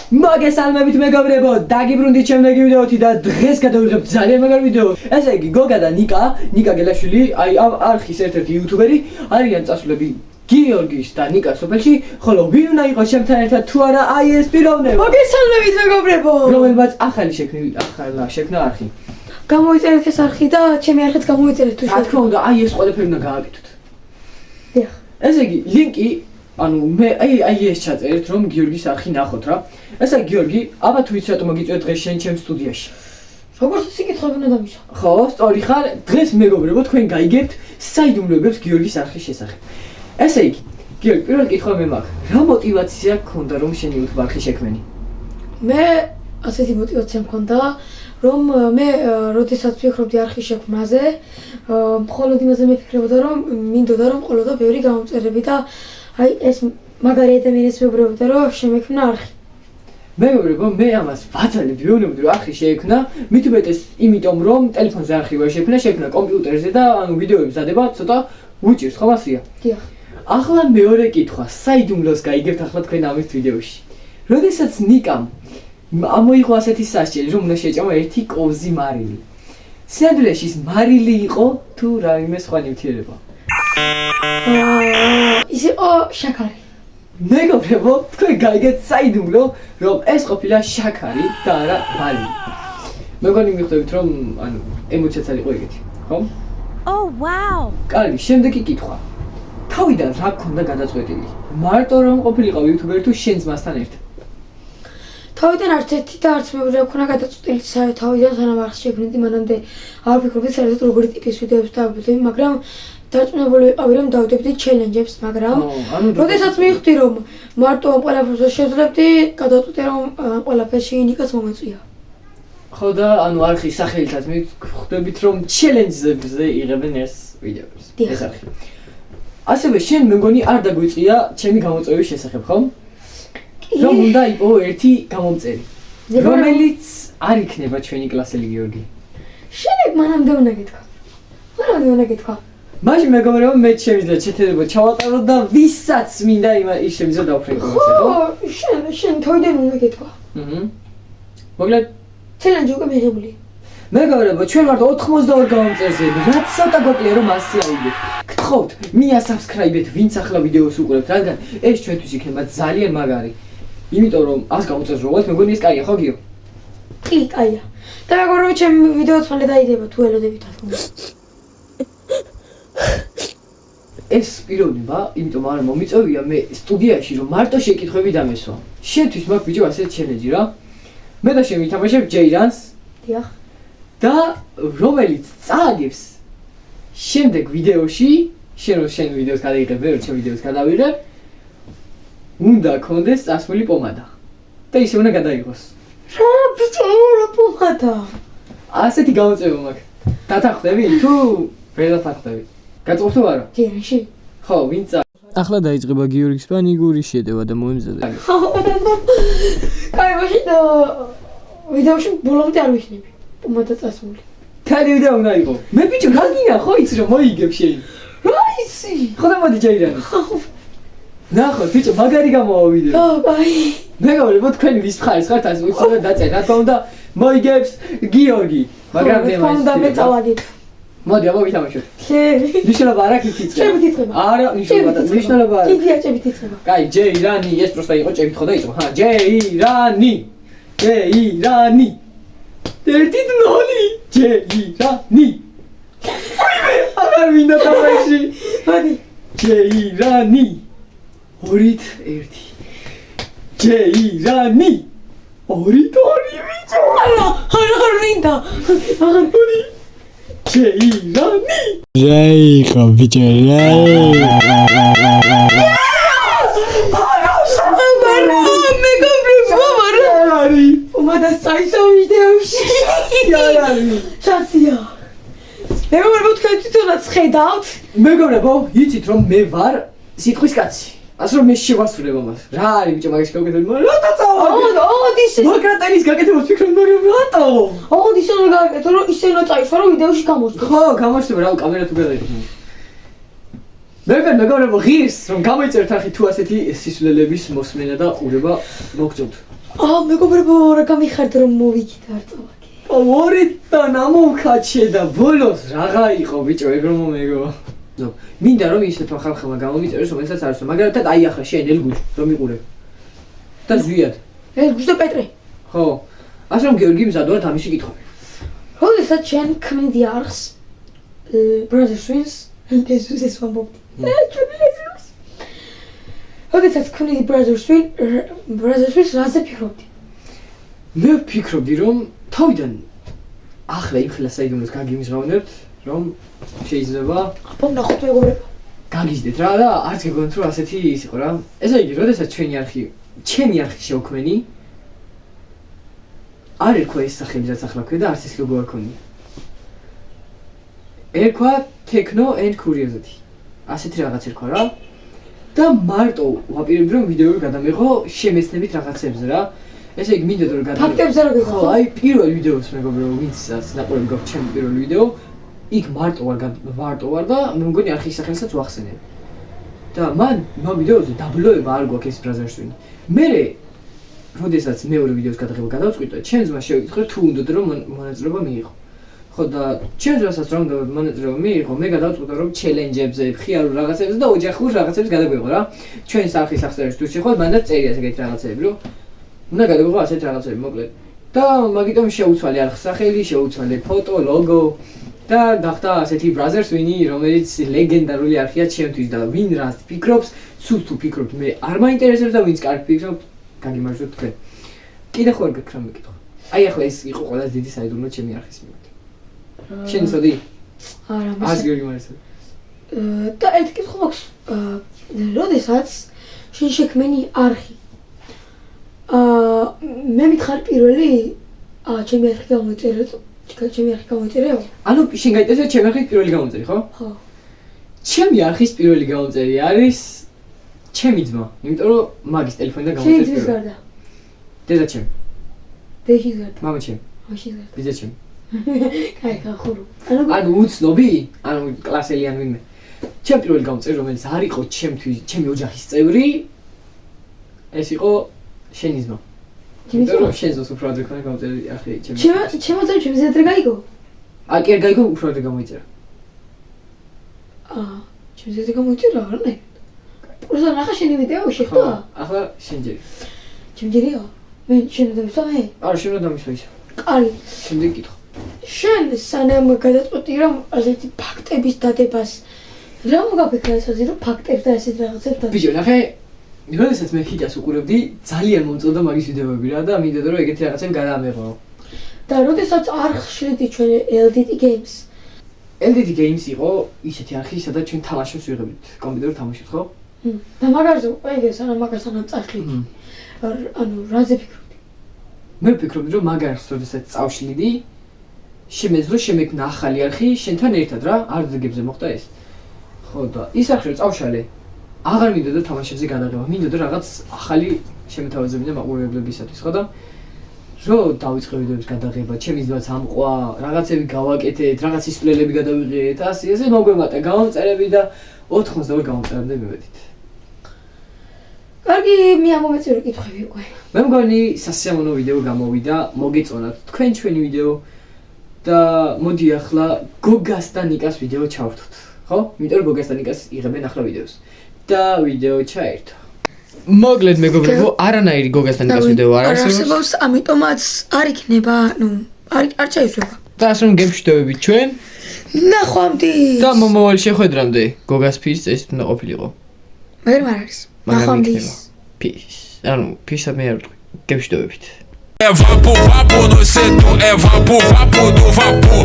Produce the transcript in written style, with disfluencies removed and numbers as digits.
მოგესალმებით მეგობრებო, დაგიბრუნდით შემდეგი ვიდეოთი და დღეს გადავიღებთ ძალიან მაგარ ვიდეო. ესე იგი, გოგა და ნიკა გელაშვილი, აი ამ არხის ერთ-ერთი იუთუბერი, არიან წასულები გიორგის და ნიკას სოფელში, ხოლო ვინ უნდა იყოს ჩემთან ერთად თუ არა აი ეს პიროვნება. მოგესალმებით მეგობრებო. რომელმაც ახალი შექმნა არხი. გამოიწერეთ ეს არხი და ჩემი არხიც გამოიწერეთ თუ რა თქმა უნდა, აი ეს ყველაფერი უნდა გააკეთოთ. დიახ. ესე იგი, ლინკი ანუ მე აი ეს ჩაწერეთ რომ გიორგის არხი ნახოთ რა. ესე იგი გიორგი, აბა თუ იცი რატომ მოგიწევთ დღეს შენ ჩემ სტუდიაში. როგორც სიკითხები უნდა დამიშვა. ხო, სწორი ხარ. დღეს მეგობრებო, თქვენ გაიგებთ საიდუმლოებებს გიორგის არხის შესახებ. ესე იგი, გიორგი, პირველი კითხვა მე მაქვს. რა мотиваცია გქონდა რომ შენ YouTube არხი შექმენი? მე ასეთი мотиваცია მქონდა, რომ მე როდესაც ვფიქრობდი არხის შექმნაზე, მხოლოდ იმაზე მეფიქრებოდა რომ მინდოდა რომ ყოლოდა ბევრი გამომწერები და აი ეს მაგარი ადამიანის მეუბნებოდა რომ შემექმნა არხი. მეგობრებო, მე ამას ვაძალებ, ვეუბნები რომ არხი შეექმნა, მით უმეტეს იმიტომ რომ ტელეფონზე არხი ვერ შექმნა კომპიუტერზე და ანუ ვიდეოებს დადება ცოტა უჭირს, ხო მასია? დიახ. ახლა მეორე კითხვა, საიდუმლოს გაიგებთ ახლა თქვენ ამის ვიდეოში. როდესაც ნიკამ ამოიღო ასეთი სასჯელი, რომ უნდა შეჭამა ერთი კოვზი მარილი. სინამდვილეში ის მარილი იყო თუ რაიმე სხვა ნივთიერება? ის იყო შაქარი. მეგობრებო, თქვენ გაიგეთ საიდუმლო, რომ ეს ყოფილა შაქარი და არა მარილი. მეგონი მიხვდებით რომ ანუ ემოციაც არ იყო ეგეთი, ხო? Oh wow. კარგი, შემდეგი კითხვა. თავიდან რა გქონდა გადაწყვეტილი? მარტო რომ ყოფილიყავ იუთუბერი თუ შენ ძმასთან ერთად? თავიდან არც ერთი და არც მეორე რა ქონა გადაწყვეტილი თავიდან სანამ არხს შექმნიდი, მანამდე არ ვფიქრობდი საერთოდ როგორი ტიპის ვიდეოებს დავებდი, მაგრამ დარწმუნებული ვიყავი რომ დავდებდი ჩელენჯებს, მაგრამ როდესაც მივხვდი რომ მარტო ამ ყველაფერს შეძლებდი, გადავწყვიტე რომ ამ ყველაფერში ნიკას მომეწვია. ხო და ანუ არხის სახელითაც მივხვდებით რომ ჩელენჯებზე იღებენ ეს ვიდეოებს. ეს არხი. ასევე შენ მეგონი არ დაგვიწია ჩემი გამოწვევის შესახებ, ხო? რომ უნდა იყო ერთი გამომწერი, რომელიც არ იქნება ჩვენი კლასელი გიორგი. შენ მანამდე უნდა გეთქვა. მაშინ მეგობრებო, მე შემიძლია შეთანხმება ჩავატარო და ვისაც მინდა ის შემიძლია დავფრინგო ესე, ხო? შენ თავიდან უნდა გეთქვა. მოკლედ ჩელენჯი უკვე მიღებული. მეგობრებო, ჩვენ ვართ 82 გამომწერზე, რაც ცოტა გვაკლია რომ 100 აიგეთ. გთხოვთ, მიასაბსკრაიბეთ, ვინც ახლა ვიდეოს უყურებთ, რადგან ეს ჩვენთვის იქნება ძალიან მაგარი. იმიტომ რომ 100 გამომწერს რო ვიყავთ, მეგონი ეს კაია, ხო გიო? კი, კაია. და მეგობრებო, ჩემი ვიდეოც მალე დაიდება თუ ელოდებით თქო. ეს პიროვნება, იმიტომ არ მომიწევია მე სტუდიაში რომ მარტო შეკითხვები დამესვა. შენთვის მაქვს ბიჭო ასეთი ჩელენჯი რა. მე და შენ ვითამაშებ ჯეირანს. დიახ. და რომელიც წააგებს შემდეგ ვიდეოში, შენ ვიდეოს გადაიღებ, მე ჩემ ვიდეოს გადავიღებ, უნდა კონდეს წასული პომადა. და ისე უნდა გადაიღოს. რა ბიჭო, რა პომადა? ასეთი გამოწვევა მაქვს. დათანხმდები თუ ვერ დათანხმდები? გაწუხ თუ არა? ჯერში. ხო, ვინ წა? ახლა დაიწყება გიორგის პანიკური შეტევა და მოემზადა. კაი, მაშინ ვიდეოში ბოლომდე არ ვიქნები. პომადა წასული. თარი ვიდეო უნდა იყო. მე ბიჭო, რა გინდა ხო იცი რომ მოიგებ შენ? რა იცი? ხო და მოდი ჯეირანი. ნახოთ ბიჭო, მაგარი გამოვა ვიდეო. ხო, კაი. მეგობრებო, თქვენ ვის მხარეს ხართ ასე უცებ დაწერ. რა თქმა უნდა, მოიგებს გიორგი. მაგრამ მე უნდა მეწავადით. მოდი, აბა ვითამაშოთ. ნიშნულობა არ აქვს იცი. ჭებით იწება. არა, ნიშნულობა არა. კიდია ჭებით იწება. კაი, ჯეირანი, ეს პროსტა იყო ჭებით ხო და იწვა. ჰა, ჯეირანი. ჯეირანი. 1-0. ჯეირანი. ვაიმე, აღარ მინდა თამაში. მოდი. ჯეირანი. 2-1. ჯეირანი. 2-2 ბიჭო. არ მინდა. აღარ მოდი. ჯეირანი. რაიქო ბიჭო, პომადა საისო ვიდეოში. შაცია. მეგობრებო, თქვენ თვითონაც ხედავთ? მეგობრებო, იცით რომ მე ვარ სიტყვის კაცი. ასე რომ მე შევასრულებ ამას. რა არის ბიჭო მაგაში გაკეთებული? რატო წავადი? ისე. მოკრატელის გაკეთებას ვფიქრობ, მაგრამ რატო? ისე უნდა გააკეთო, რომ ისე უნდა წაიშვა, რომ ვიდეოში გამოჩნდეს. ხო, გამოჩნდება, რა კამერა თუ გადაიღო. მეგობრებო, ღირს რომ გამოიწერთ არხი თუ ასეთი სისულელების მოსმენა და ყურება მოგწევთ. მეგობრებო, რა გამიხართ რომ მოვიქით არწოვაკი. ორიდან ამოვქაჩე და ბოლოს რაღა იყო ბიჭო, ეგ რომ მეგო. ნო, მინდა რომ ისეთმა ხალხმა გამომიწეროს, რომელსაც არ ვსწავლ, მაგალითად აი ახლა შენ ელგუჯ რომ იყურებ. და ზვიად. ელგუჯ და პეტრე. ხო. ასე რომ გიორგი მზადვართ ამისი კითხვები. როდესაც შენ ქმნიდი არხს Brothers Twins, ეს ვამბობდი. როდესაც ქმნიდი Brothers Twins, რაზე ფიქრობდი? მე ვფიქრობდი რომ თავიდან ახლა იმ ხელა საიდუმლოს გაგიმჟღავნებთ, რომ შეიძლება ნახოთ მეგობრებო. გაგიჟდეთ რა და არც გეგონთ რომ ასეთი ის იყო რა. ესე იგი, როდესაც ჩემი არხი შევქმენი, არ ერქვა ეს სახელი რაც ახლა ქვია და არც ის ლოგო არ ქონია. ერქვა Techno and Curiosity. ასეთი რაღაც ერქვა რა. და მარტო ვაპირებდი რომ ვიდეოები გადამიღო შემეცნებით რაღაცებზე რა. ესე იგი მინდოდა რომ გადამიღო. ფაქტებზე რა გიხო? აი პირველ ვიდეოს მეგობრებო, ვინცაც ნაყურები გაქვს ჩემი პირველი ვიდეო, იქ მარტო ვარ და მე მგონი არხის სახელსაც ვახსენებ. და მან ვიდეოზე დაბლოება არ გვაქვს ეს Brothers Twin. მერე როდესაც მეორე ვიდეოს გადაღება გადავწყვიტე, ჩემს ძმას შევიკითხე თუ უნდოდა რომ მონაწილეობა მიიღო. ხო და ჩემს ძმასაც რომ მონაწილეობა მიიღო, მე გადავწყვიტე რომ ჩელენჯებზე, მხიარულ რაღაცებზე და ოჯახურ რაღაცებზე გადაგვიღო რა. ჩვენს არხის აღწერაში თუ შეხვალ, მანდ წერია ეგეთი რაღაცები, რომ უნდა გადაგვიღო ასეთ რაღაცები, მოკლედ. და მაგიტომ შეუცვალე არხის სახელი, შეუცვალე ფოტო, ლოგო და გახდა ასეთი Brothers Twin, რომელიც ლეგენდარული არხია ჩემთვის და ვინ რას ფიქრობს, სულ თუ ფიქრობთ, მე არ მაინტერესებს და ვინც კარგ ფიქრობთ, გაგიმარჯვოთ თქვენ. კიდე ხო არ გაქვს რამე კითხვა. აი ახლა ეს იყო ყველაზე დიდი საიდუმლო ჩემი არხის მიმართ. შენ იცოდი? არა, ას გიორგი მარესა. და ერთი კითხვა მაქვს. როდესაც შენ შექმენი არხი. მე მითხარ პირველი ჩემი არხი გამოიწერეო? ანუ შენ გაიტესე ჩემი არხის პირველი გამომწერი, ხო? ხო. ჩემი არხის პირველი გამომწერი არის ჩემი ძმა, იმიტომ რომ მაგის ტელეფონიდან გამომწერი. შენ ძმის გარდა? დედა ჩემი. დედის გარდა? მამა ჩემი. მაშინ გარდა. ბიძა ჩემი. კაი, ხახურო. ანუ უცნობი, ანუ კლასელი ან ვინმე. ჩემი პირველი გამომწერი, რომელიც არ იყო ჩემი ოჯახის წევრი, ეს იყო შენი ძმა. იმიტომ რომ შენზეც უფრო ადრე ქონა გამომწერი არხი ჩემი. ჩემო ძმა ჩემს ადრე გაიგო? კი არ გაიგო, უფრო ადრე გამოიწერა. ჩემს ადრე გამოიწერა, არა ნე. პროსტა ნახა შენი ვიდეო შეხვდა? ახლა შენ ჯერი. ჩემ ჯერია? მე შენ დავისვა მე? არა, შენ რა დამისვა ისე. კარგი. შემდეგ კითხო. შენ სანამ გადაწყვეტი რომ ასეთი ფაქტების დადებას რა მოგაფიქრა ესაზი რომ ფაქტებს და ესეთ რაღაცებს და ბიჭო, ნახე, როდესაც მე ჰიტას უყურებდი, ძალიან მომწონდა მაგის ვიდეოები რა და მინდოდა რომ ეგეთი რაღაცები გადაამეღო. და როდესაც არხს შევდი ჩვენ LDT Games. LDT Games იყო ისეთი არხი, სადაც ჩვენ თამაშებს ვიღებდით, კომპიუტერულ თამაშებს, ხო? და მაგარზე უკვე სანამ წავშლიდი. ანუ რაზე ფიქრობდი? მე ვფიქრობდი რომ მაგარს როდესაც წავშლიდი, შემეძლო შემექმნა ახალი არხი შენთან ერთად რა, არ ძეგებზე მოხდა ეს. ხო და ის არხი წავშალე. აღარ მინდოდა თამაშებზე გადაღება, მინდოდა რაღაც ახალი შემეთავაზებინა მაყურებლებისათვის, ხო და რო დავიწყე ვიდეოების გადაღება, ჩემი ძმაც ამყვა, რაღაცები გავაკეთეთ, რაღაც ისწავლელები გადავიღეთ, ასე მოგვემატა გამომწერები და 82 გამომწერამდე მივედით. კარგი, მე ამომეწერე კითხვები უკვე. მე მგონი სასიამოვნო ვიდეო გამოვიდა, მოგეწონათ თქვენ ჩვენი ვიდეო და მოდი ახლა გოგას და ნიკას ვიდეო ჩავართოთ, ხო? იმიტომ რომ გოგას და ნიკას იღებენ ახლა ვიდეოს. და ვიდეო ჩაერთო. მოგლედ მეგობრებო, არანაირი გოგას და ნიკას ვიდეო არ არსებობს, ამიტომაც არ იქნება, არ ჩაისვება. და ასე რომ გემშვიდობებით ჩვენ ნახვამდის. და მომავალი შეხვედრამდე გოგას ფის წესით უნდა ყოფილიყო. ვერ არის. ნახვამდის. ფის. ანუ ფისად მე არ ვიტყვი. გემშვიდობებით. É vapo, vapo no setor, é vapo, vapo do vapo.